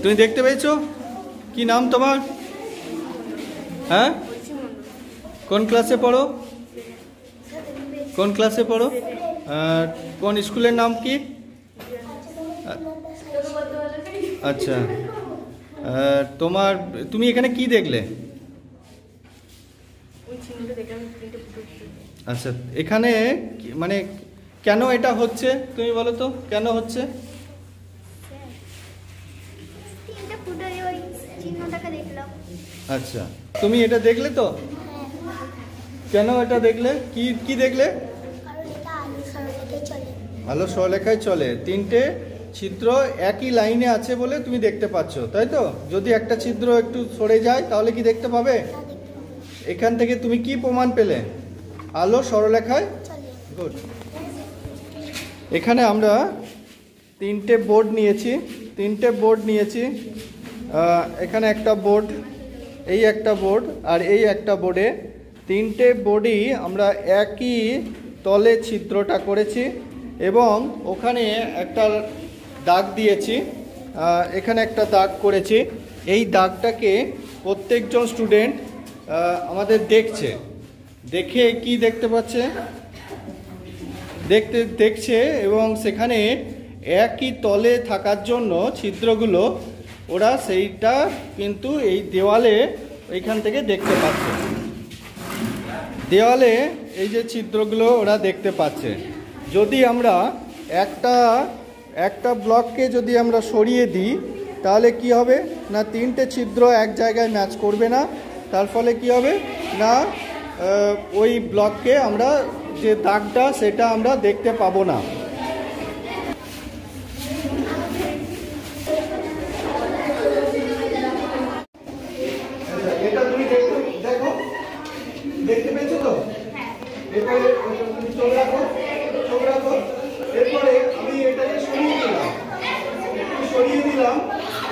তুমি দেখতে পেয়েছো? কি নাম তোমার? হ্যাঁ, কোন ক্লাসে পড়ো? কোন ক্লাসে পড়ো? কোন স্কুলের নাম কি? আচ্ছা, তুমি এখানে কি দেখলে? আচ্ছা, এখানে মানে কেন এটা হচ্ছে তুমি বলো তো, কেন হচ্ছে? আচ্ছা, তুমি এটা দেখলে তো? কেন এটা দেখলে? কি কি দেখলে? আলো সরলরেখায় চলে, তিনটে ছিদ্র একই লাইনে আছে বলে তুমি দেখতে পাচ্ছ, তাই তো? যদি একটা ছিদ্র একটু সরে যায় তাহলে কি দেখতে পাবে? এখান থেকে তুমি কি প্রমাণ পেলে? আলো সরলরেখায়। গুড। এখানে আমরা তিনটে বোর্ড নিয়েছি। এখানে একটা বোর্ড, এই একটা বোর্ড, আর এই একটা বোর্ডে, তিনটে বোর্ডই আমরা একই তলে ছিদ্রটা করেছি এবং ওখানে একটা দাগ দিয়েছি, এখানে একটা দাগ করেছি। এই দাগটাকে প্রত্যেকজন স্টুডেন্ট আমাদের দেখে কি দেখতে পাচ্ছে? দেখছে এবং সেখানে একই তলে থাকার জন্য ছিদ্রগুলো ওরা সেইটা কিন্তু এই দেওয়ালে এইখান থেকে দেখতে পাচ্ছে। দেওয়ালে এই যে ছিদ্রগুলো ওরা দেখতে পাচ্ছে। যদি আমরা একটা ব্লককে যদি আমরা সরিয়ে দিই তাহলে কি হবে না, তিনটে ছিদ্র এক জায়গায় ম্যাচ করবে না। তার ফলে কি হবে না, ওই ব্লককে আমরা যে দাগটা সেটা আমরা দেখতে পাবো না। এটা তুমি দেখো, দেখতে পেয়েছো তো? এরপরে চোখ রাখো। এরপরে আমি এটাকে সরিয়ে দিলাম।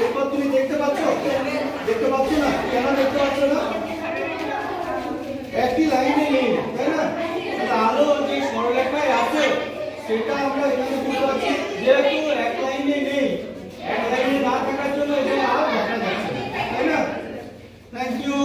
এরপর তুমি দেখতে পাচ্ছ না? কেন দেখতে পাচ্ছ না? একই লাইনে নেই, তাই না? আলো যে সরলরেখায় আছে সেটা আমরা এখানে বুঝতে পারছি, যেহেতু এক লাইনে নেই, এক লাইনে না থাকার জন্য এখানে আলো দেখা যাচ্ছে, তাই না? Thank you.